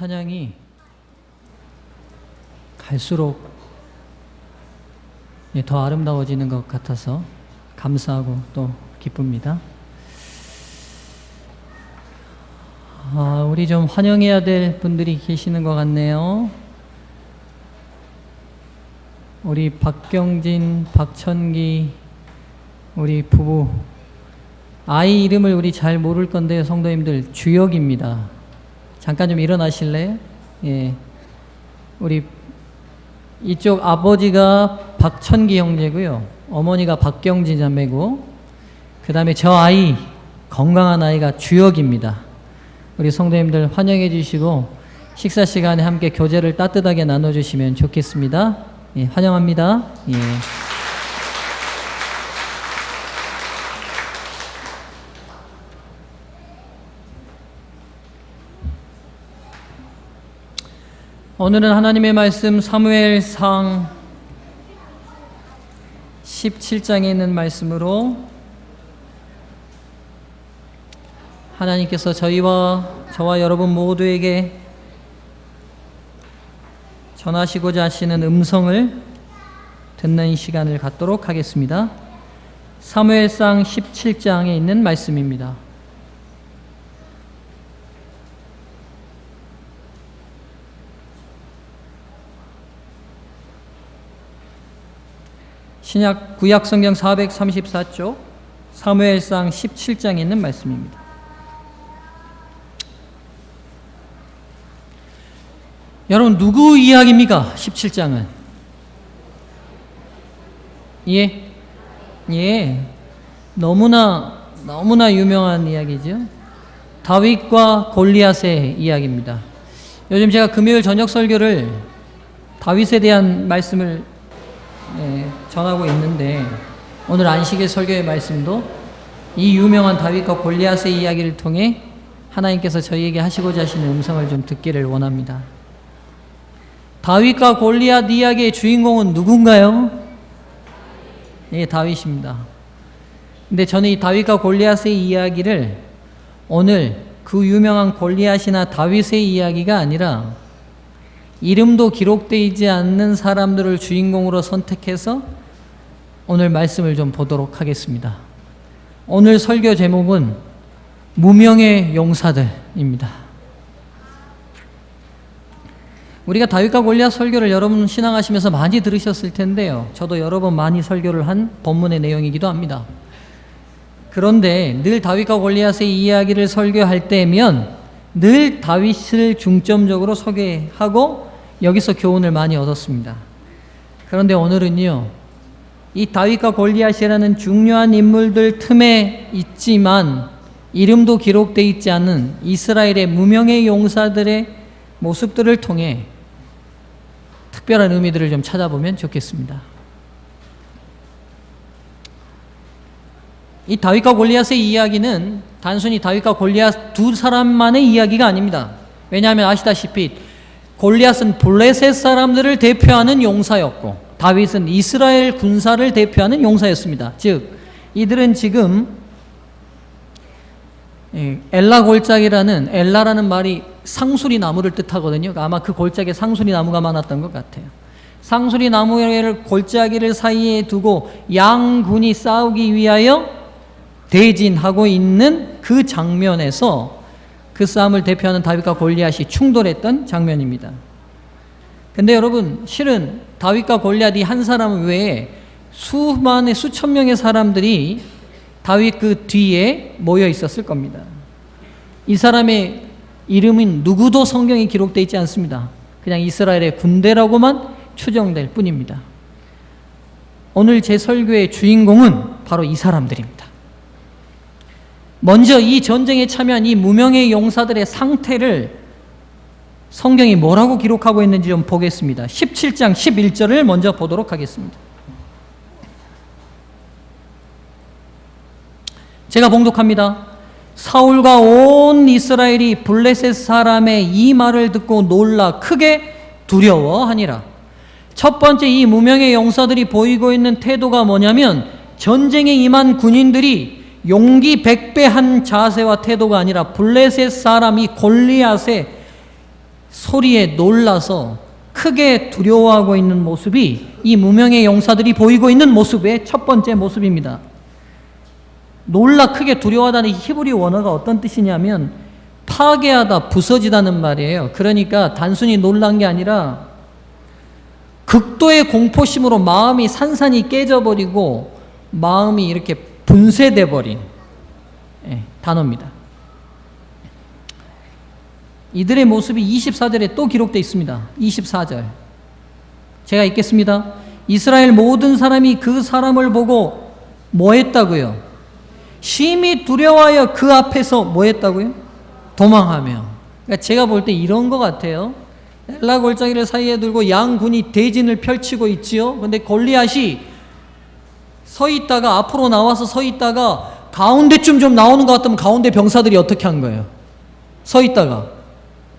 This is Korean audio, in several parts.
찬양이 갈수록 더 아름다워지는 것 같아서 감사하고 또 기쁩니다. 우리 좀 환영해야 될 분들이 계시는 것 같네요. 우리 박경진, 박천기 우리 부부, 아이 이름을 우리 잘 모를 건데요, 성도님들. 주혁입니다. 잠깐 좀 일어나실래요? 예. 우리 이쪽 아버지가 박천기 형제고요, 어머니가 박경진 자매고, 그 다음에 저 아이, 건강한 아이가 주혁입니다. 우리 성도님들 환영해 주시고 식사 시간에 함께 교제를 따뜻하게 나눠주시면 좋겠습니다. 예, 환영합니다. 예. 오늘은 하나님의 말씀 사무엘상 17장에 있는 말씀으로 하나님께서 저와 여러분 모두에게 전하시고자 하시는 음성을 듣는 시간을 갖도록 하겠습니다. 사무엘상 17장에 있는 말씀입니다. 구약 성경 434쪽 사무엘상 17장에 있는 말씀입니다. 여러분, 누구 이야기입니까? 17장은. 예. 너무나 유명한 이야기죠. 다윗과 골리앗의 이야기입니다. 요즘 제가 금요일 저녁 설교를 다윗에 대한 말씀을 전하고 있는데, 오늘 안식일 설교의 말씀도 이 유명한 다윗과 골리앗의 이야기를 통해 하나님께서 저희에게 하시고자 하시는 음성을 좀 듣기를 원합니다. 다윗과 골리앗 이야기의 주인공은 누군가요? 예, 다윗입니다. 근데 저는 이 다윗과 골리앗의 이야기를 오늘 그 유명한 골리앗이나 다윗의 이야기가 아니라 이름도 기록되지 않는 사람들을 주인공으로 선택해서 오늘 말씀을 좀 보도록 하겠습니다. 오늘 설교 제목은 무명의 용사들입니다. 우리가 다윗과 골리앗 설교를 여러분 신앙하시면서 많이 들으셨을 텐데요, 저도 여러 번 많이 설교를 한 본문의 내용이기도 합니다. 그런데 늘 다윗과 골리앗의 이야기를 설교할 때면 늘 다윗을 중점적으로 소개하고 여기서 교훈을 많이 얻었습니다. 그런데 오늘은요, 이 다윗과 골리앗이라는 중요한 인물들 틈에 있지만 이름도 기록되어 있지 않은 이스라엘의 무명의 용사들의 모습들을 통해 특별한 의미들을 좀 찾아보면 좋겠습니다. 이 다윗과 골리앗의 이야기는 단순히 다윗과 골리앗 두 사람만의 이야기가 아닙니다. 왜냐하면 아시다시피 골리앗은 블레셋 사람들을 대표하는 용사였고 다윗은 이스라엘 군사를 대표하는 용사였습니다. 즉 이들은 지금 엘라 골짜기라는, 엘라라는 말이 상수리 나무를 뜻하거든요. 아마 그 골짜기에 상수리 나무가 많았던 것 같아요. 상수리 나무를 골짜기를 사이에 두고 양군이 싸우기 위하여 대진하고 있는 그 장면에서 그 싸움을 대표하는 다윗과 골리앗이 충돌했던 장면입니다. 근데 여러분, 실은 다윗과 골리앗 이 한 사람 외에 수천 명의 사람들이 다윗 그 뒤에 모여 있었을 겁니다. 이 사람의 이름은 누구도 성경에 기록되어 있지 않습니다. 그냥 이스라엘의 군대라고만 추정될 뿐입니다. 오늘 제 설교의 주인공은 바로 이 사람들입니다. 먼저 이 전쟁에 참여한 이 무명의 용사들의 상태를 성경이 뭐라고 기록하고 있는지 좀 보겠습니다. 17장 11절을 먼저 보도록 하겠습니다. 제가 봉독합니다. 사울과 온 이스라엘이 블레셋 사람의 이 말을 듣고 놀라 크게 두려워하니라. 첫 번째, 이 무명의 용사들이 보이고 있는 태도가 뭐냐면, 전쟁에 임한 군인들이 용기 백배한 자세와 태도가 아니라 블레셋 사람이 골리앗의 소리에 놀라서 크게 두려워하고 있는 모습이 이 무명의 용사들이 보이고 있는 모습의 첫 번째 모습입니다. 놀라 크게 두려워하다는 히브리 원어가 어떤 뜻이냐면 파괴하다, 부서지다는 말이에요. 그러니까 단순히 놀란 게 아니라 극도의 공포심으로 마음이 산산이 깨져버리고 마음이 이렇게 분쇄돼 버린 단어입니다. 이들의 모습이 24절에 또 기록되어 있습니다. 24절 제가 읽겠습니다. 이스라엘 모든 사람이 그 사람을 보고 뭐 했다고요? 심히 두려워하여 그 앞에서 뭐 했다고요? 도망하며. 그러니까 제가 볼 때 이런 것 같아요. 엘라 골짜기를 사이에 들고 양군이 대진을 펼치고 있지요. 근데 골리앗이 서 있다가 앞으로 나와서 서 있다가 가운데쯤 좀 나오는 것 같으면 가운데 병사들이 어떻게 한 거예요? 서 있다가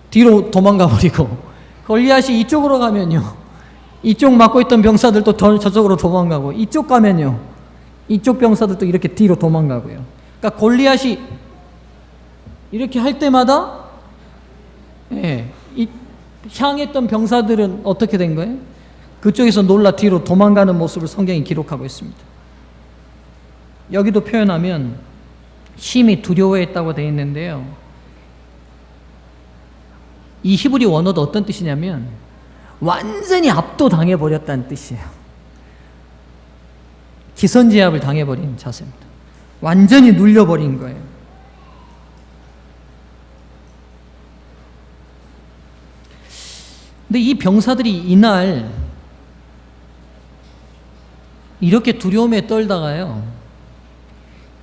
뒤로 도망가 버리고, 골리앗이 이쪽으로 가면요, 이쪽 막고 있던 병사들도 저쪽으로 도망가고, 이쪽 가면요, 이쪽 병사들도 이렇게 뒤로 도망가고요. 그러니까 골리앗이 이렇게 할 때마다 향했던 병사들은 어떻게 된 거예요? 그쪽에서 놀라 뒤로 도망가는 모습을 성경이 기록하고 있습니다. 여기도 표현하면 심히 두려워했다고 되어 있는데요, 이 히브리 원어도 어떤 뜻이냐면 완전히 압도당해 버렸다는 뜻이에요. 기선제압을 당해버린 자세입니다. 완전히 눌려버린 거예요. 근데 이 병사들이 이날 이렇게 두려움에 떨다가요,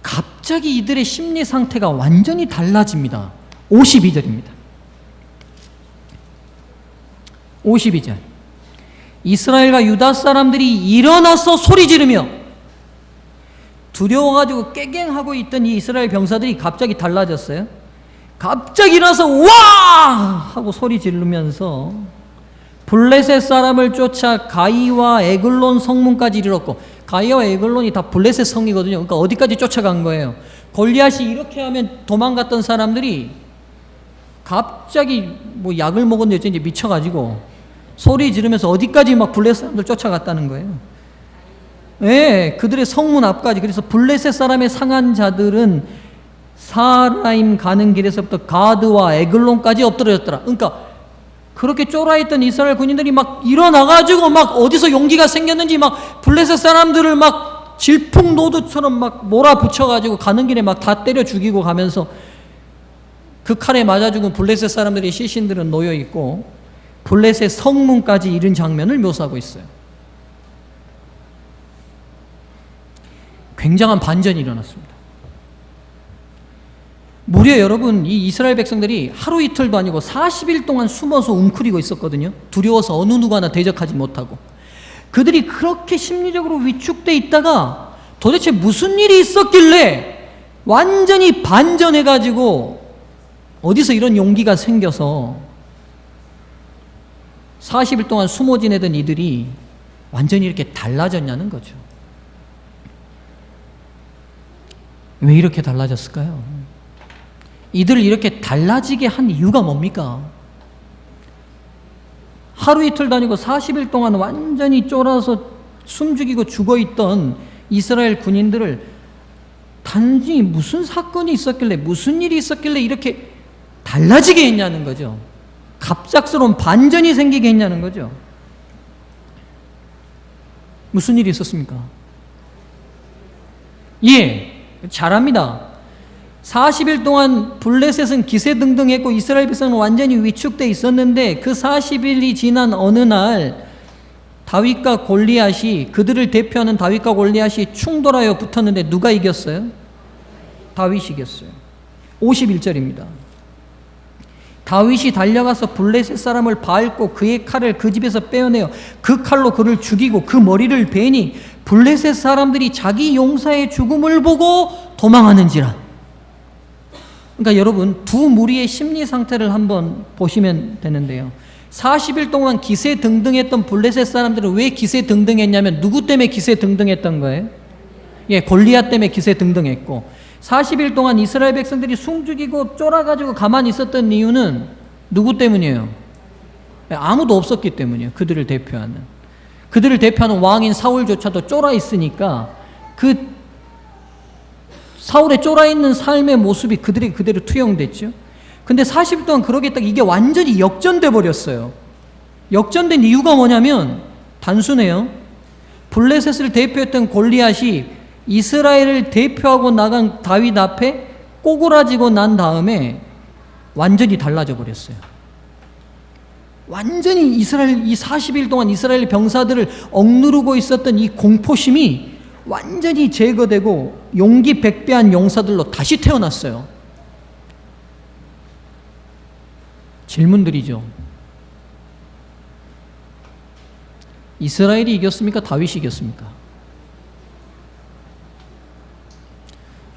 갑자기 이들의 심리 상태가 완전히 달라집니다. 52절입니다. 52절 이스라엘과 유다 사람들이 일어나서 소리 지르며, 두려워가지고 깨갱하고 있던 이 이스라엘 병사들이 갑자기 달라졌어요. 갑자기 일어나서 와! 하고 소리 지르면서 블레셋 사람을 쫓아 가이와 에글론 성문까지 이르렀고, 가이와 에글론이 다 블레셋 성이거든요. 그러니까 어디까지 쫓아간 거예요? 골리앗이 이렇게 하면 도망갔던 사람들이 갑자기 뭐 약을 먹었는지 어쩐지 미쳐가지고 소리 지르면서 어디까지 막 블레셋 사람들 쫓아갔다는 거예요. 그들의 성문 앞까지. 그래서 블레셋 사람의 상한 자들은 사라임 가는 길에서부터 가드와 에글론까지 엎드려졌더라. 그러니까 그렇게 쫄아있던 이스라엘 군인들이 막 일어나가지고 막 어디서 용기가 생겼는지 막 블레셋 사람들을 막 질풍노도처럼 막 몰아붙여가지고 가는 길에 막 다 때려 죽이고 가면서 그 칼에 맞아 죽은 블레셋 사람들의 시신들은 놓여있고 블레셋 성문까지 이른 장면을 묘사하고 있어요. 굉장한 반전이 일어났습니다. 무려 여러분, 이 이스라엘 백성들이 하루 이틀도 아니고 40일 동안 숨어서 웅크리고 있었거든요. 두려워서 어느 누구나 대적하지 못하고. 그들이 그렇게 심리적으로 위축돼 있다가 도대체 무슨 일이 있었길래 완전히 반전해가지고 어디서 이런 용기가 생겨서 40일 동안 숨어 지내던 이들이 완전히 이렇게 달라졌냐는 거죠. 왜 이렇게 달라졌을까요? 이들을 이렇게 달라지게 한 이유가 뭡니까? 하루 이틀 다니고 40일 동안 완전히 쫄아서 숨죽이고 죽어있던 이스라엘 군인들을 단지 무슨 사건이 있었길래, 무슨 일이 있었길래 이렇게 달라지게 했냐는 거죠. 갑작스러운 반전이 생기게 했냐는 거죠. 무슨 일이 있었습니까? 잘합니다. 40일 동안 블레셋은 기세등등했고 이스라엘 백성은 완전히 위축돼 있었는데, 그 40일이 지난 어느 날 다윗과 골리앗이, 그들을 대표하는 다윗과 골리앗이 충돌하여 붙었는데 누가 이겼어요? 다윗이 이겼어요. 51절입니다. 다윗이 달려가서 블레셋 사람을 밟고 그의 칼을 그 집에서 빼어내어 그 칼로 그를 죽이고 그 머리를 베니 블레셋 사람들이 자기 용사의 죽음을 보고 도망하는지라. 그러니까 여러분, 두 무리의 심리 상태를 한번 보시면 되는데요, 40일 동안 기세등등했던 블레셋 사람들은 왜 기세등등했냐면 누구 때문에 기세등등했던 거예요? 골리앗 때문에 기세등등했고, 40일 동안 이스라엘 백성들이 숨죽이고 쫄아가지고 가만히 있었던 이유는 누구 때문이에요? 아무도 없었기 때문이에요. 그들을 대표하는 왕인 사울조차도 쫄아 있으니까 그 사울의 쫄아 있는 삶의 모습이 그들에게 그대로 투영됐죠. 근데 40일 동안 그러겠다가 이게 완전히 역전돼 버렸어요. 역전된 이유가 뭐냐면 단순해요. 블레셋을 대표했던 골리앗이 이스라엘을 대표하고 나간 다윗 앞에 꼬꾸라지고 난 다음에 완전히 달라져 버렸어요. 완전히 이 40일 동안 이스라엘 병사들을 억누르고 있었던 이 공포심이 완전히 제거되고 용기 백배한 용사들로 다시 태어났어요. 질문들이죠. 이스라엘이 이겼습니까? 다윗이 이겼습니까?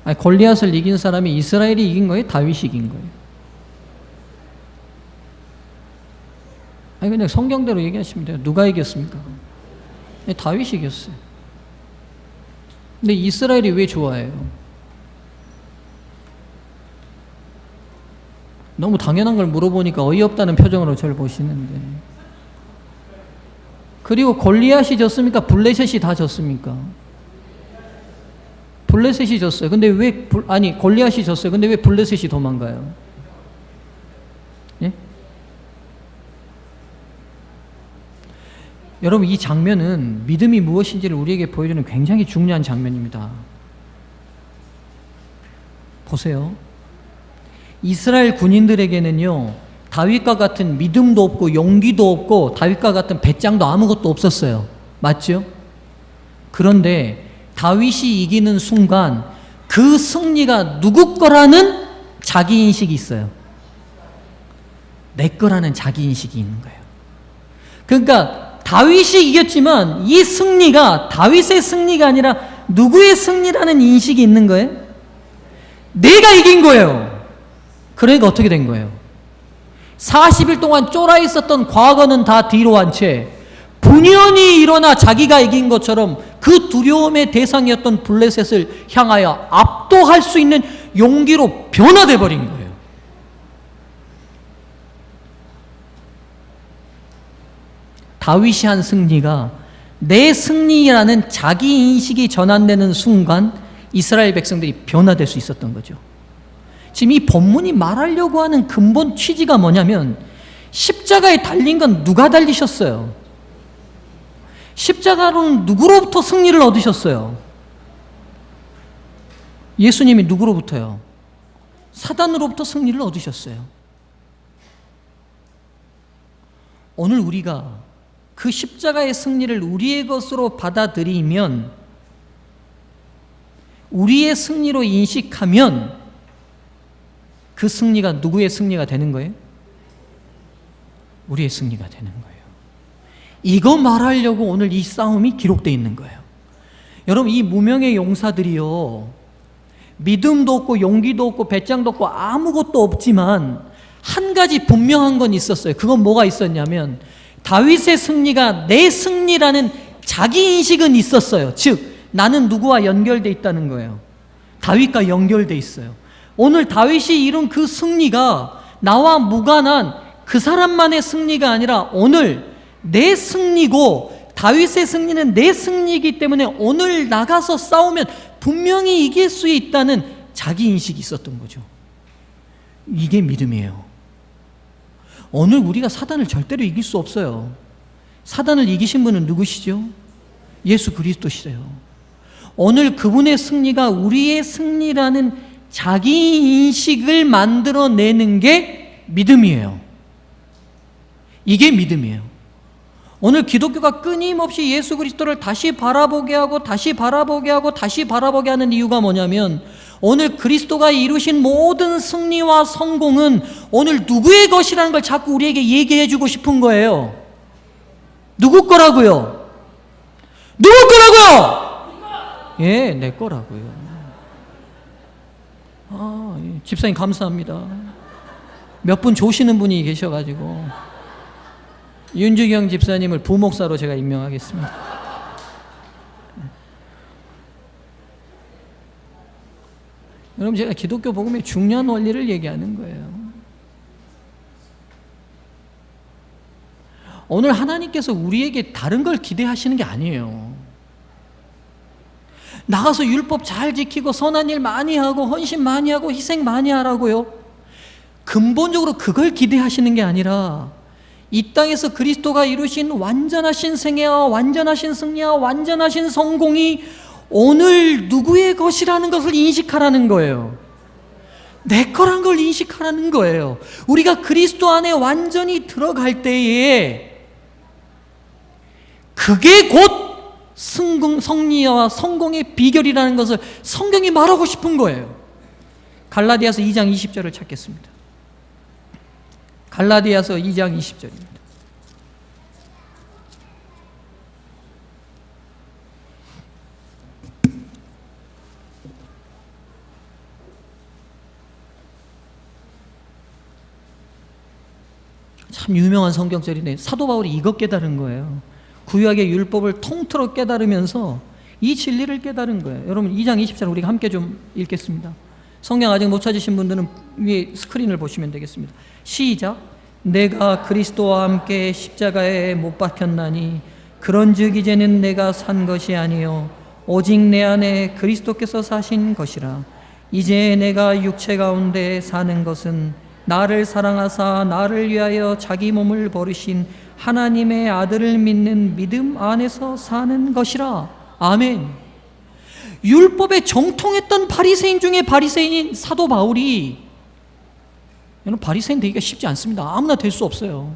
아니, 골리앗을 이긴 사람이 이스라엘이 이긴 거예요? 다윗이 이긴 거예요? 아니, 그냥 성경대로 얘기하시면 돼요. 누가 이겼습니까? 다윗이 이겼어요. 근데 이스라엘이 왜 좋아해요? 너무 당연한 걸 물어보니까 어이없다는 표정으로 저를 보시는데. 그리고 골리앗이 졌습니까? 블레셋이 다 졌습니까? 블레셋이 졌어요. 근데 골리앗이 졌어요. 근데 왜 블레셋이 도망가요? 예? 여러분, 이 장면은 믿음이 무엇인지를 우리에게 보여주는 굉장히 중요한 장면입니다. 보세요. 이스라엘 군인들에게는요, 다윗과 같은 믿음도 없고 용기도 없고 다윗과 같은 배짱도 아무것도 없었어요. 맞죠? 그런데 다윗이 이기는 순간 그 승리가 누구 거라는 자기인식이 있어요. 내 거라는 자기인식이 있는 거예요. 그러니까 다윗이 이겼지만 이 승리가 다윗의 승리가 아니라 누구의 승리라는 인식이 있는 거예요? 내가 이긴 거예요. 그러니까 어떻게 된 거예요? 40일 동안 쫄아 있었던 과거는 다 뒤로 한 채 분연히 일어나 자기가 이긴 것처럼 그 두려움의 대상이었던 블레셋을 향하여 압도할 수 있는 용기로 변화돼 버린 거예요. 다윗이 한 승리가 내 승리라는 자기 인식이 전환되는 순간 이스라엘 백성들이 변화될 수 있었던 거죠. 지금 이 본문이 말하려고 하는 근본 취지가 뭐냐면 십자가에 달린 건 누가 달리셨어요? 십자가로는 누구로부터 승리를 얻으셨어요? 예수님이 누구로부터요? 사단으로부터 승리를 얻으셨어요. 오늘 우리가 그 십자가의 승리를 우리의 것으로 받아들이면, 우리의 승리로 인식하면 그 승리가 누구의 승리가 되는 거예요? 우리의 승리가 되는 거예요. 이거 말하려고 오늘 이 싸움이 기록되어 있는 거예요. 여러분, 이 무명의 용사들이요, 믿음도 없고 용기도 없고 배짱도 없고 아무것도 없지만 한 가지 분명한 건 있었어요. 그건 뭐가 있었냐면 다윗의 승리가 내 승리라는 자기 인식은 있었어요. 즉 나는 누구와 연결되어 있다는 거예요. 다윗과 연결되어 있어요. 오늘 다윗이 이룬 그 승리가 나와 무관한 그 사람만의 승리가 아니라 오늘 내 승리고, 다윗의 승리는 내 승리이기 때문에 오늘 나가서 싸우면 분명히 이길 수 있다는 자기인식이 있었던 거죠. 이게 믿음이에요. 오늘 우리가 사단을 절대로 이길 수 없어요. 사단을 이기신 분은 누구시죠? 예수 그리스도시래요. 오늘 그분의 승리가 우리의 승리라는 자기 인식을 만들어내는 게 믿음이에요. 이게 믿음이에요. 오늘 기독교가 끊임없이 예수 그리스도를 다시 바라보게 하고 다시 바라보게 하고 다시 바라보게 하는 이유가 뭐냐면, 오늘 그리스도가 이루신 모든 승리와 성공은 오늘 누구의 것이라는 걸 자꾸 우리에게 얘기해 주고 싶은 거예요. 누구 거라고요? 누구 거라고요? 예, 내 거라고요. 집사님 감사합니다. 몇 분 조시는 분이 계셔가지고 윤주경 집사님을 부목사로 제가 임명하겠습니다. 여러분, 제가 기독교 복음의 중요한 원리를 얘기하는 거예요. 오늘 하나님께서 우리에게 다른 걸 기대하시는 게 아니에요. 나가서 율법 잘 지키고 선한 일 많이 하고 헌신 많이 하고 희생 많이 하라고요. 근본적으로 그걸 기대하시는 게 아니라 이 땅에서 그리스도가 이루신 완전하신 생애와 완전하신 승리와 완전하신 성공이 오늘 누구의 것이라는 것을 인식하라는 거예요. 내 거란 걸 인식하라는 거예요. 우리가 그리스도 안에 완전히 들어갈 때에 그게 곧 승리와 성공의 비결이라는 것을 성경이 말하고 싶은 거예요. 갈라디아서 2장 20절을 찾겠습니다. 갈라디아서 2장 20절입니다. 참 유명한 성경절이네. 사도 바울이 이것 깨달은 거예요. 구약의 율법을 통틀어 깨달으면서 이 진리를 깨달은 거예요. 여러분 2장 20절 우리가 함께 좀 읽겠습니다. 성경 아직 못 찾으신 분들은 위에 스크린을 보시면 되겠습니다. 시작. 내가 그리스도와 함께 십자가에 못 박혔나니 그런즉 이제는 내가 산 것이 아니요 오직 내 안에 그리스도께서 사신 것이라. 이제 내가 육체 가운데 사는 것은 나를 사랑하사 나를 위하여 자기 몸을 버리신 하나님의 아들을 믿는 믿음 안에서 사는 것이라. 아멘. 율법에 정통했던 바리새인 중에 바리새인인 사도 바울이, 여러분 바리새인 되기가 쉽지 않습니다. 아무나 될 수 없어요.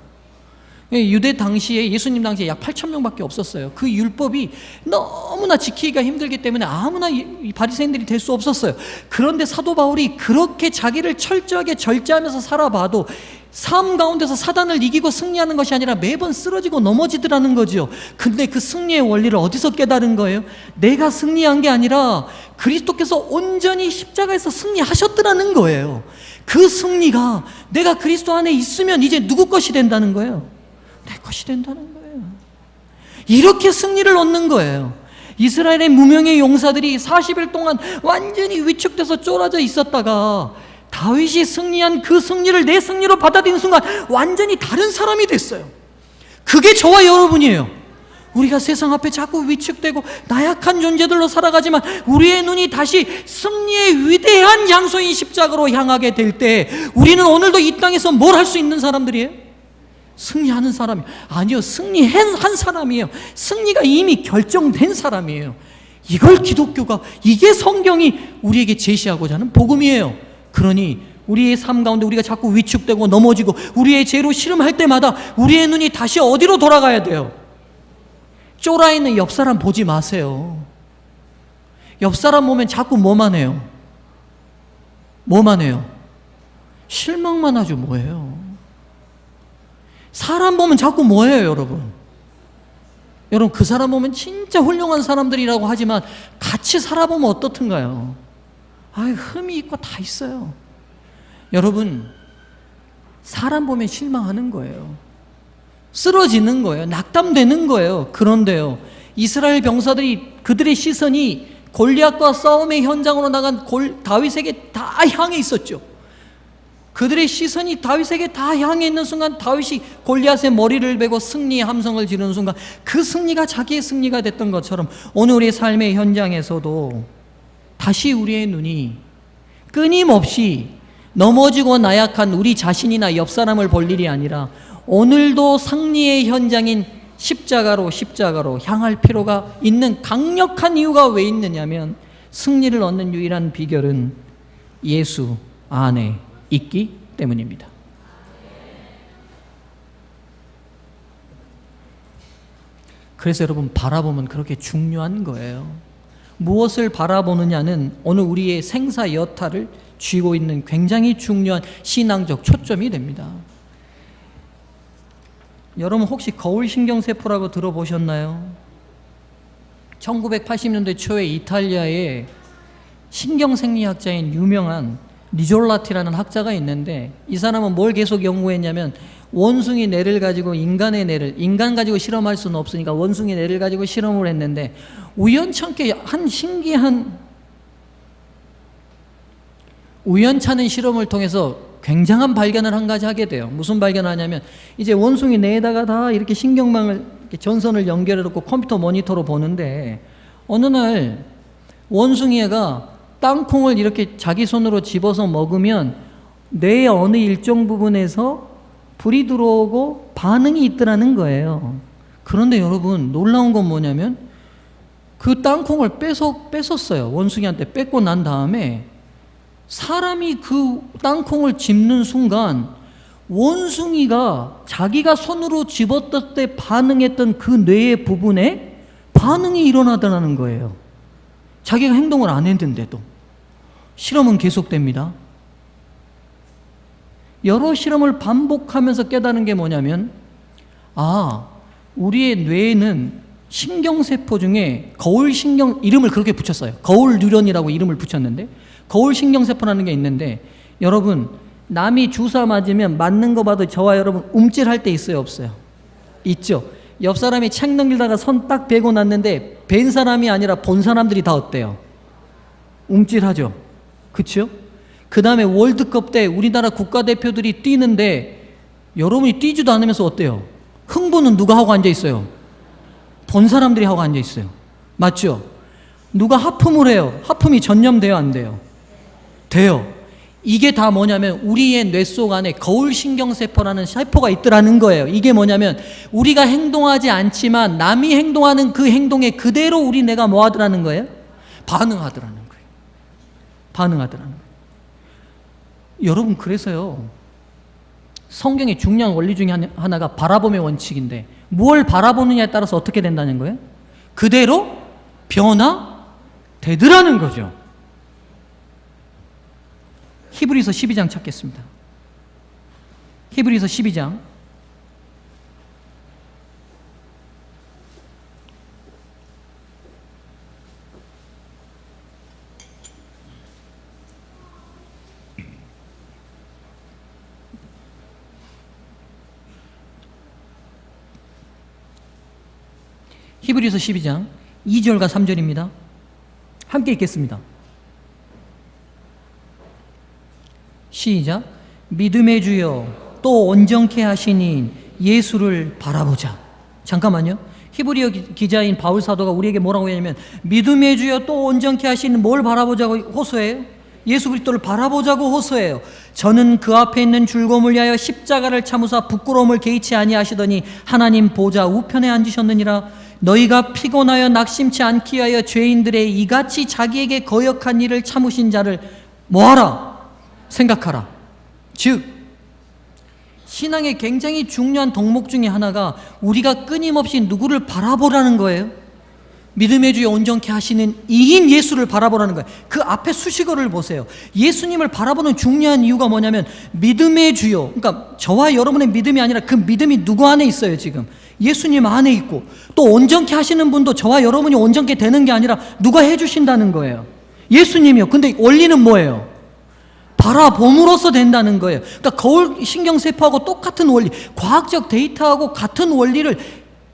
유대 당시에, 예수님 당시에 약 8,000명밖에 없었어요. 그 율법이 너무나 지키기가 힘들기 때문에 아무나 바리새인들이 될 수 없었어요. 그런데 사도 바울이 그렇게 자기를 철저하게 절제하면서 살아봐도 삶 가운데서 사단을 이기고 승리하는 것이 아니라 매번 쓰러지고 넘어지더라는 거죠. 근데 그 승리의 원리를 어디서 깨달은 거예요? 내가 승리한 게 아니라 그리스도께서 온전히 십자가에서 승리하셨더라는 거예요. 그 승리가 내가 그리스도 안에 있으면 이제 누구 것이 된다는 거예요? 내 것이 된다는 거예요. 이렇게 승리를 얻는 거예요. 이스라엘의 무명의 용사들이 40일 동안 완전히 위축돼서 쫄아져 있었다가 다윗이 승리한 그 승리를 내 승리로 받아들이는 순간 완전히 다른 사람이 됐어요. 그게 저와 여러분이에요. 우리가 세상 앞에 자꾸 위축되고 나약한 존재들로 살아가지만 우리의 눈이 다시 승리의 위대한 장소인 십자가로 향하게 될 때 우리는 오늘도 이 땅에서 뭘 할 수 있는 사람들이에요? 승리하는 사람이 아니요, 승리한 사람이에요. 승리가 이미 결정된 사람이에요. 이걸 기독교가, 이게 성경이 우리에게 제시하고자 하는 복음이에요. 그러니 우리의 삶 가운데 우리가 자꾸 위축되고 넘어지고 우리의 죄로 씨름할 때마다 우리의 눈이 다시 어디로 돌아가야 돼요? 쫄아있는 옆 사람 보지 마세요. 옆 사람 보면 자꾸 뭐만 해요? 뭐만 해요? 실망만 하죠. 뭐예요? 사람 보면 자꾸 뭐예요, 여러분? 여러분, 그 사람 보면 진짜 훌륭한 사람들이라고 하지만 같이 살아보면 어떻든가요? 흠이 있고 다 있어요. 여러분, 사람 보면 실망하는 거예요. 쓰러지는 거예요. 낙담되는 거예요. 그런데요, 이스라엘 병사들이, 그들의 시선이 골리앗과 싸움의 현장으로 나간 다윗에게 다 향해 있었죠. 그들의 시선이 다윗에게 다 향해 있는 순간 다윗이 골리앗의 머리를 베고 승리의 함성을 지르는 순간 그 승리가 자기의 승리가 됐던 것처럼 오늘 우리의 삶의 현장에서도 다시 우리의 눈이 끊임없이 넘어지고 나약한 우리 자신이나 옆 사람을 볼 일이 아니라 오늘도 승리의 현장인 십자가로 향할 필요가 있는 강력한 이유가 왜 있느냐면 승리를 얻는 유일한 비결은 예수 안에 있기 때문입니다. 그래서 여러분, 바라보면 그렇게 중요한 거예요. 무엇을 바라보느냐는 오늘 우리의 생사 여타를 쥐고 있는 굉장히 중요한 신앙적 초점이 됩니다. 여러분 혹시 거울신경세포라고 들어보셨나요? 1980년대 초에 이탈리아의 신경생리학자인 유명한 리졸라티라는 학자가 있는데 이 사람은 뭘 계속 연구했냐면 원숭이 뇌를 가지고 인간의 뇌를, 인간 가지고 실험할 수는 없으니까 원숭이 뇌를 가지고 실험을 했는데 우연찮게 한 신기한 우연찮은 실험을 통해서 굉장한 발견을 한 가지 하게 돼요. 무슨 발견을 하냐면 이제 원숭이 뇌에다가 다 이렇게 신경망을 이렇게 전선을 연결해 놓고 컴퓨터 모니터로 보는데 어느 날 원숭이가 땅콩을 이렇게 자기 손으로 집어서 먹으면 뇌의 어느 일정 부분에서 불이 들어오고 반응이 있더라는 거예요. 그런데 여러분 놀라운 건 뭐냐면 그 땅콩을 뺏었어요. 원숭이한테 뺏고 난 다음에 사람이 그 땅콩을 집는 순간 원숭이가 자기가 손으로 집었을 때 반응했던 그 뇌의 부분에 반응이 일어나더라는 거예요. 자기가 행동을 안 했는데도. 실험은 계속됩니다. 여러 실험을 반복하면서 깨달은 게 뭐냐면 우리의 뇌에는 신경세포 중에 거울신경, 이름을 그렇게 붙였어요. 거울뉴런이라고 이름을 붙였는데 거울신경세포라는 게 있는데 여러분 남이 주사 맞으면 맞는 거 봐도 저와 여러분 움찔할 때 있어요 없어요? 있죠. 옆 사람이 책 넘기다가 손 딱 베고 났는데 뵌 사람이 아니라 본 사람들이 다 어때요? 움찔하죠. 그쵸? 그 다음에 월드컵 때 우리나라 국가대표들이 뛰는데 여러분이 뛰지도 않으면서 어때요? 흥분은 누가 하고 앉아 있어요? 본 사람들이 하고 앉아 있어요. 맞죠? 누가 하품을 해요? 하품이 전염돼요 안 돼요? 돼요. 이게 다 뭐냐면 우리의 뇌 속 안에 거울신경세포라는 세포가 있더라는 거예요. 이게 뭐냐면 우리가 행동하지 않지만 남이 행동하는 그 행동에 그대로 우리 뇌가 뭐 하더라는 거예요? 반응하더라는 거예요. 반응하더라는 거예요. 여러분 그래서요 성경의 중요한 원리 중에 하나가 바라봄의 원칙인데 뭘 바라보느냐에 따라서 어떻게 된다는 거예요? 그대로 변화되더라는 거죠. 히브리서 12장 찾겠습니다. 히브리서 12장 2절과 3절입니다. 함께 읽겠습니다. 시작. 믿음의 주여 또 온전케 하시니 예수를 바라보자. 잠깐만요. 히브리어 기자인 바울 사도가 우리에게 뭐라고 했냐면 믿음의 주여 또 온전케 하시는 뭘 바라보자고 호소해요? 예수 그리스도를 바라보자고 호소해요. 저는 그 앞에 있는 즐거움을 위하여 십자가를 참으사 부끄러움을 개의치 아니하시더니 하나님 보좌 우편에 앉으셨느니라. 너희가 피곤하여 낙심치 않기 위하여 죄인들의 이같이 자기에게 거역한 일을 참으신 자를 뭐하라? 생각하라. 즉 신앙의 굉장히 중요한 덕목 중에 하나가 우리가 끊임없이 누구를 바라보라는 거예요. 믿음의 주여 온전케 하시는 이인 예수를 바라보라는 거예요. 그 앞에 수식어를 보세요. 예수님을 바라보는 중요한 이유가 뭐냐면 믿음의 주여, 그러니까 저와 여러분의 믿음이 아니라 그 믿음이 누구 안에 있어요 지금? 예수님 안에 있고 또 온전케 하시는 분도 저와 여러분이 온전케 되는 게 아니라 누가 해주신다는 거예요? 예수님이요. 근데 원리는 뭐예요? 바라봄으로써 된다는 거예요. 그러니까 거울 신경세포하고 똑같은 원리, 과학적 데이터하고 같은 원리를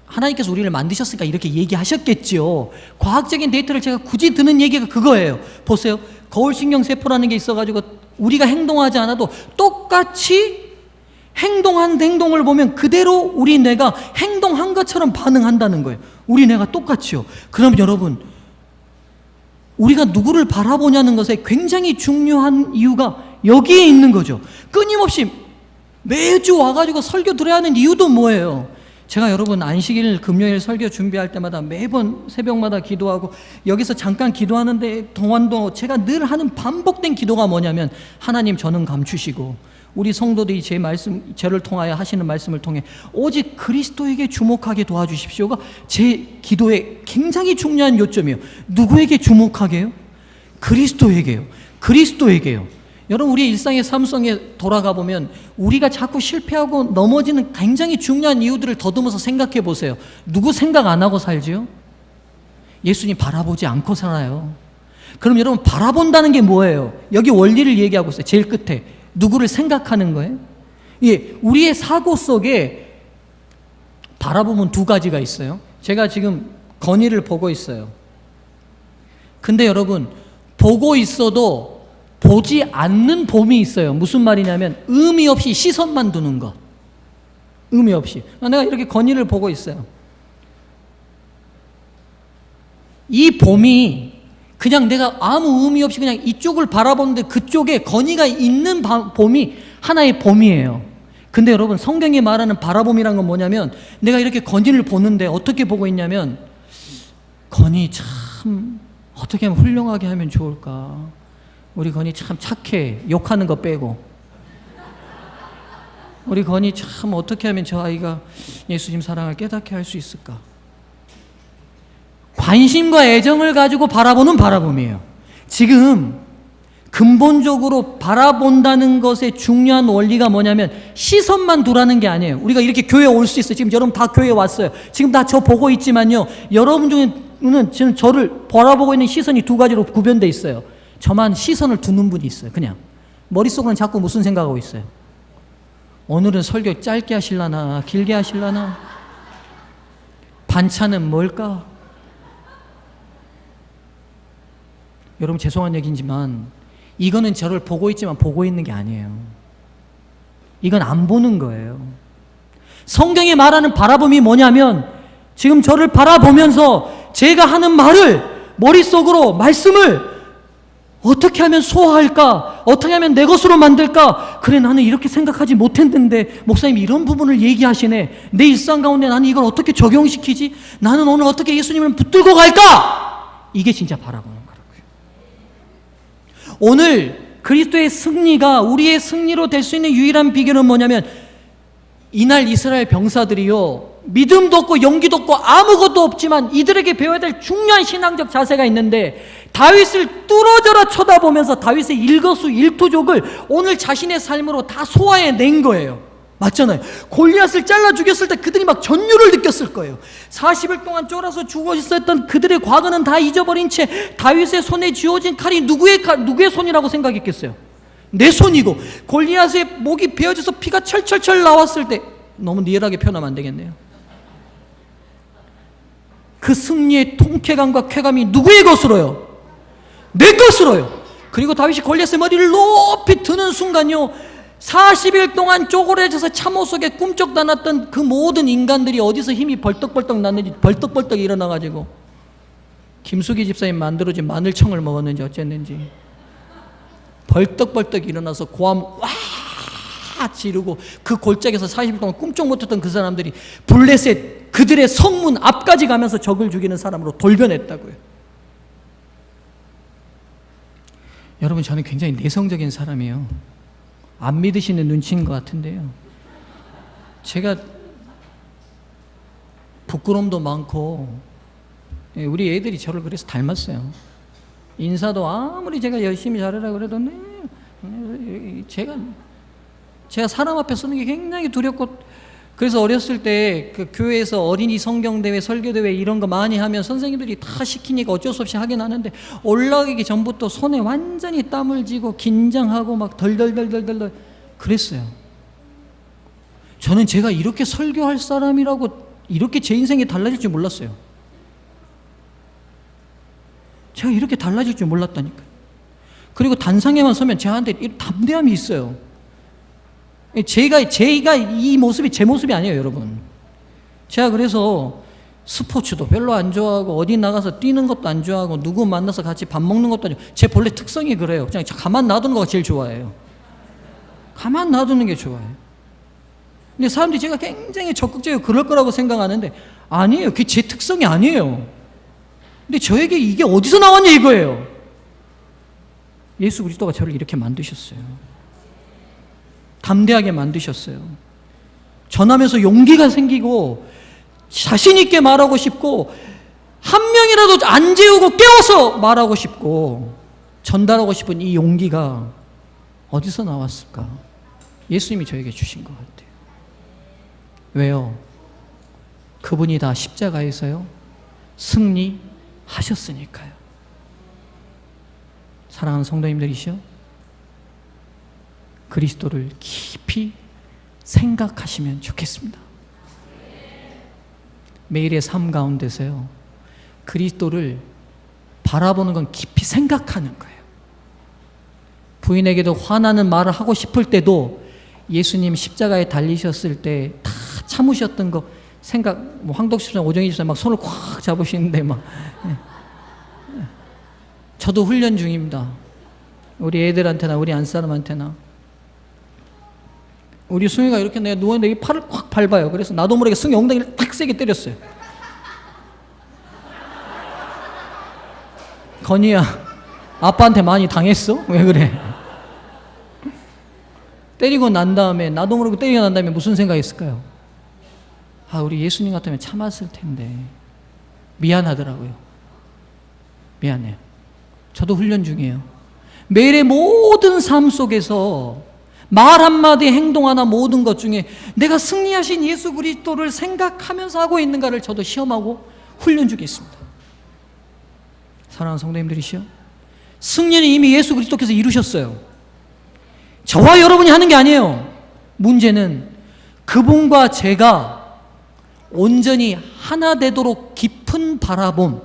하나님께서 우리를 만드셨으니까 이렇게 얘기하셨겠죠. 과학적인 데이터를 제가 굳이 드는 얘기가 그거예요. 보세요. 거울신경세포라는 게 있어가지고 우리가 행동하지 않아도 똑같이 행동한 행동을 보면 그대로 우리 뇌가 행동한 것처럼 반응한다는 거예요. 우리 뇌가 똑같이요. 그럼 여러분 우리가 누구를 바라보냐는 것에 굉장히 중요한 이유가 여기에 있는 거죠. 끊임없이 매주 와가지고 설교 들어야 하는 이유도 뭐예요? 제가 여러분 안식일 금요일 설교 준비할 때마다 매번 새벽마다 기도하고 여기서 잠깐 기도하는데 동안도 제가 늘 하는 반복된 기도가 뭐냐면 하나님 저는 감추시고 우리 성도들이 저를 통하여 하시는 말씀을 통해 오직 그리스도에게 주목하게 도와주십시오가 제 기도의 굉장히 중요한 요점이에요. 누구에게 주목하게요? 그리스도에게요. 그리스도에게요. 여러분 우리 일상의 삶속에 돌아가 보면 우리가 자꾸 실패하고 넘어지는 굉장히 중요한 이유들을 더듬어서 생각해 보세요. 누구 생각 안 하고 살지요? 예수님 바라보지 않고 살아요. 그럼 여러분 바라본다는 게 뭐예요? 여기 원리를 얘기하고 있어요. 제일 끝에 누구를 생각하는 거예요? 예, 우리의 사고 속에 바라보면 두 가지가 있어요. 제가 지금 건의를 보고 있어요. 근데 여러분 보고 있어도 보지 않는 봄이 있어요. 무슨 말이냐면 의미 없이 시선만 두는 것. 의미 없이. 내가 이렇게 건의를 보고 있어요. 이 봄이 그냥 내가 아무 의미 없이 그냥 이쪽을 바라보는데 그쪽에 건의가 있는 봄이 하나의 봄이에요. 근데 여러분, 성경이 말하는 바라봄이란 건 뭐냐면 내가 이렇게 건의를 보는데 어떻게 보고 있냐면, 건의 참 어떻게 하면 훌륭하게 하면 좋을까? 우리 건의 참 착해. 욕하는 거 빼고. 우리 건의 참 어떻게 하면 저 아이가 예수님 사랑을 깨닫게 할 수 있을까? 관심과 애정을 가지고 바라보는 바라봄이에요. 지금 근본적으로 바라본다는 것의 중요한 원리가 뭐냐면 시선만 두라는 게 아니에요. 우리가 이렇게 교회에 올 수 있어요. 지금 여러분 다 교회에 왔어요. 지금 다 저 보고 있지만요, 여러분 중에는 지금 저를 바라보고 있는 시선이 두 가지로 구별되어 있어요. 저만 시선을 두는 분이 있어요. 그냥 머릿속으로는 자꾸 무슨 생각하고 있어요? 오늘은 설교 짧게 하실라나 길게 하실라나? 반찬은 뭘까? 여러분, 죄송한 얘기지만 이거는 저를 보고 있지만 보고 있는 게 아니에요. 이건 안 보는 거예요. 성경이 말하는 바라봄이 뭐냐면 지금 저를 바라보면서 제가 하는 말을 머릿속으로 말씀을 어떻게 하면 소화할까? 어떻게 하면 내 것으로 만들까? 그래, 나는 이렇게 생각하지 못했는데 목사님이 이런 부분을 얘기하시네. 내 일상 가운데 나는 이걸 어떻게 적용시키지? 나는 오늘 어떻게 예수님을 붙들고 갈까? 이게 진짜 바라보는 거라고요. 오늘 그리스도의 승리가 우리의 승리로 될 수 있는 유일한 비결은 뭐냐면, 이날 이스라엘 병사들이요, 믿음도 없고 용기도 없고 아무것도 없지만 이들에게 배워야 될 중요한 신앙적 자세가 있는데, 다윗을 뚫어져라 쳐다보면서 다윗의 일거수일투족을 오늘 자신의 삶으로 다 소화해낸 거예요. 맞잖아요. 골리앗을 잘라 죽였을 때 그들이 막 전율을 느꼈을 거예요. 40일 동안 쫄아서 죽어 있었던 그들의 과거는 다 잊어버린 채 다윗의 손에 쥐어진 칼이 누구의 손이라고 생각했겠어요? 내 손이고, 골리앗의 목이 베어져서 피가 철철철 나왔을 때, 너무 리얼하게 표현하면 안 되겠네요. 그 승리의 통쾌감과 쾌감이 누구의 것으로요? 내 것으로요. 그리고 다윗이 골리앗의 머리를 높이 드는 순간요, 40일 동안 쪼그려져서 참호 속에 꿈쩍 다났던 그 모든 인간들이 어디서 힘이 벌떡벌떡 났는지 벌떡벌떡 일어나가지고 김숙희 집사님 만들어진 마늘청을 먹었는지 어쨌는지 벌떡벌떡 일어나서 고함 와 지르고, 그 골짜기에서 40일 동안 꿈쩍 못했던 그 사람들이 블레셋 그들의 성문 앞까지 가면서 적을 죽이는 사람으로 돌변했다고요. 여러분, 저는 굉장히 내성적인 사람이에요. 안 믿으시는 눈치인 것 같은데요, 제가 부끄러움도 많고, 우리 애들이 저를 그래서 닮았어요. 인사도 아무리 제가 열심히 잘하라 그래도 제가 사람 앞에 서는 게 굉장히 두렵고, 그래서 어렸을 때 그 교회에서 어린이 성경대회, 설교대회 이런 거 많이 하면 선생님들이 다 시키니까 어쩔 수 없이 하긴 하는데, 올라가기 전부터 손에 완전히 땀을 쥐고 긴장하고 막 덜덜덜덜덜 그랬어요. 저는 제가 이렇게 설교할 사람이라고 이렇게 제 인생이 달라질 줄 몰랐어요. 제가 이렇게 달라질 줄 몰랐다니까요. 그리고 단상에만 서면 저한테 담대함이 있어요. 제가 이 모습이 제 모습이 아니에요, 여러분. 제가 그래서 스포츠도 별로 안 좋아하고, 어디 나가서 뛰는 것도 안 좋아하고, 누구 만나서 같이 밥 먹는 것도 안 좋아하고, 제 본래 특성이 그래요. 그냥 가만 놔두는 거가 제일 좋아해요. 가만 놔두는 게 좋아요. 근데 사람들이 제가 굉장히 적극적이고 그럴 거라고 생각하는데 아니에요. 그게 제 특성이 아니에요. 근데 저에게 이게 어디서 나왔냐 이거예요. 예수 그리스도가 저를 이렇게 만드셨어요. 담대하게 만드셨어요. 전하면서 용기가 생기고 자신 있게 말하고 싶고, 한 명이라도 안 재우고 깨워서 말하고 싶고 전달하고 싶은 이 용기가 어디서 나왔을까? 예수님이 저에게 주신 것 같아요. 왜요? 그분이 다 십자가에서요 승리하셨으니까요. 사랑하는 성도님들이시여, 그리스도를 깊이 생각하시면 좋겠습니다. 매일의 삶 가운데서요, 그리스도를 바라보는 건 깊이 생각하는 거예요. 부인에게도 화나는 말을 하고 싶을 때도 예수님 십자가에 달리셨을 때 다 참으셨던 거 생각, 뭐 황덕수 집사님, 오정희 집사님 막 손을 꽉 잡으시는데 막. 저도 훈련 중입니다. 우리 애들한테나 우리 안사람한테나. 우리 승희가 이렇게 내가 누워있는데 팔을 꽉 밟아요. 그래서 나도 모르게 승희 엉덩이를 딱 세게 때렸어요. 건이야, 아빠한테 많이 당했어? 왜 그래? 때리고 난 다음에, 나도 모르고 때리고 난 다음에 무슨 생각이 있을까요? 아, 우리 예수님 같으면 참았을 텐데. 미안하더라고요. 미안해요. 저도 훈련 중이에요. 매일의 모든 삶 속에서 말 한마디, 행동 하나, 모든 것 중에 내가 승리하신 예수 그리스도를 생각하면서 하고 있는가를 저도 시험하고 훈련 중에 있습니다. 사랑하는 성도님들이시여, 승리는 이미 예수 그리스도께서 이루셨어요. 저와 여러분이 하는 게 아니에요. 문제는 그분과 제가 온전히 하나 되도록 깊은 바라봄,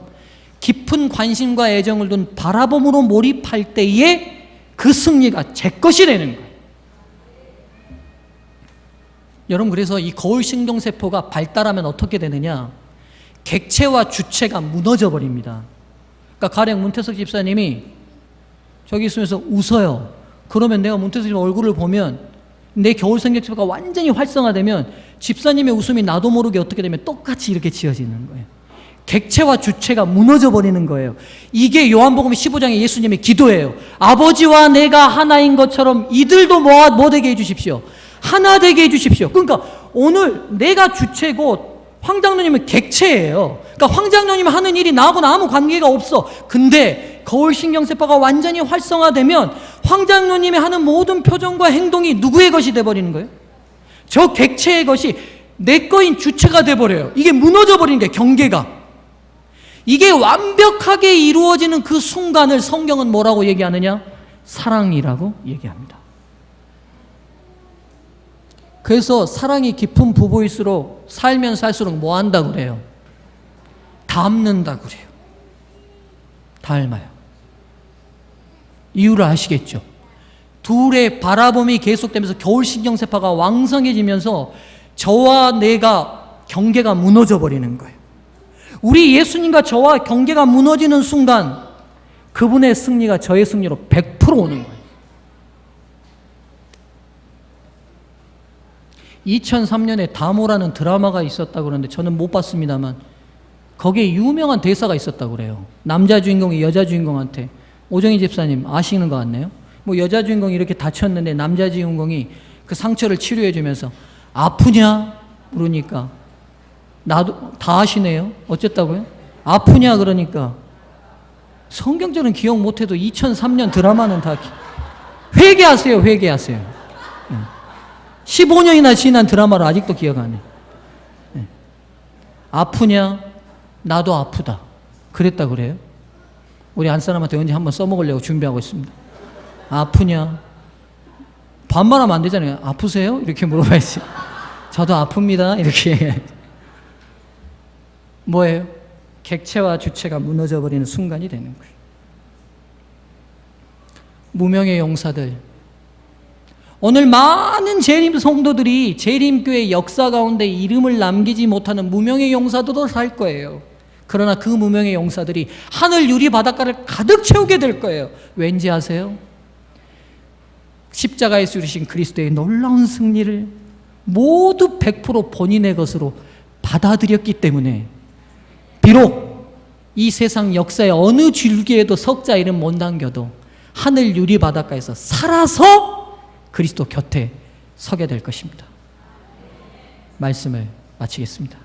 깊은 관심과 애정을 둔 바라봄으로 몰입할 때에 그 승리가 제 것이 되는 거예요. 여러분, 그래서 이 거울 신경세포가 발달하면 어떻게 되느냐? 객체와 주체가 무너져 버립니다. 그러니까 가령 문태석 집사님이 저기 있으면서 웃어요. 그러면 내가 문태석 집사님 얼굴을 보면 내 겨울 신경세포가 완전히 활성화되면 집사님의 웃음이 나도 모르게 어떻게 되면 똑같이 이렇게 지어지는 거예요. 객체와 주체가 무너져 버리는 거예요. 이게 요한복음 15장의 예수님의 기도예요. 아버지와 내가 하나인 것처럼 이들도 뭐 되게 해주십시오. 하나 되게 해주십시오. 그러니까 오늘 내가 주체고 황장로님은 객체예요. 그러니까 황장로님이 하는 일이 나하고는 아무 관계가 없어. 근데 거울 신경세포가 완전히 활성화되면 황장로님이 하는 모든 표정과 행동이 누구의 것이 돼버리는 거예요? 저 객체의 것이 내 거인 주체가 돼버려요. 이게 무너져 버리는 게 경계가. 이게 완벽하게 이루어지는 그 순간을 성경은 뭐라고 얘기하느냐? 사랑이라고 얘기합니다. 그래서 사랑이 깊은 부부일수록 살면 살수록 뭐 한다고 그래요? 닮는다고 그래요. 닮아요. 이유를 아시겠죠? 둘의 바라봄이 계속되면서 겨울 신경세포가 왕성해지면서 저와 내가 경계가 무너져 버리는 거예요. 우리 예수님과 저와 경계가 무너지는 순간 그분의 승리가 저의 승리로 100% 오는 거예요. 2003년에 다모라는 드라마가 있었다고 그러는데 저는 못 봤습니다만 거기에 유명한 대사가 있었다고 그래요. 남자 주인공이 여자 주인공한테, 오정희 집사님 아시는 것 같네요. 뭐 여자 주인공이 이렇게 다쳤는데 남자 주인공이 그 상처를 치료해 주면서 아프냐? 그러니까 나도 다 아시네요. 어쨌다고요? 아프냐? 그러니까 성경절은 기억 못해도 2003년 드라마는 다 회개하세요. 회개하세요. 15년이나 지난 드라마를 아직도 기억 안 해. 아프냐? 나도 아프다. 그랬다 그래요? 우리 안사람한테 언제 한번 써먹으려고 준비하고 있습니다. 아프냐? 반말하면 안 되잖아요. 아프세요? 이렇게 물어봐야지. 저도 아픕니다. 이렇게. 뭐예요? 객체와 주체가 무너져버리는 순간이 되는 거예요. 무명의 용사들, 오늘 많은 재림 성도들이 재림교회 역사 가운데 이름을 남기지 못하는 무명의 용사들도 살 거예요. 그러나 그 무명의 용사들이 하늘 유리 바닷가를 가득 채우게 될 거예요. 왠지 아세요? 십자가에서 이루신 그리스도의 놀라운 승리를 모두 100% 본인의 것으로 받아들였기 때문에 비록 이 세상 역사의 어느 줄기에도 석자 이름 못 남겨도 하늘 유리 바닷가에서 살아서 그리스도 곁에 서게 될 것입니다. 말씀을 마치겠습니다.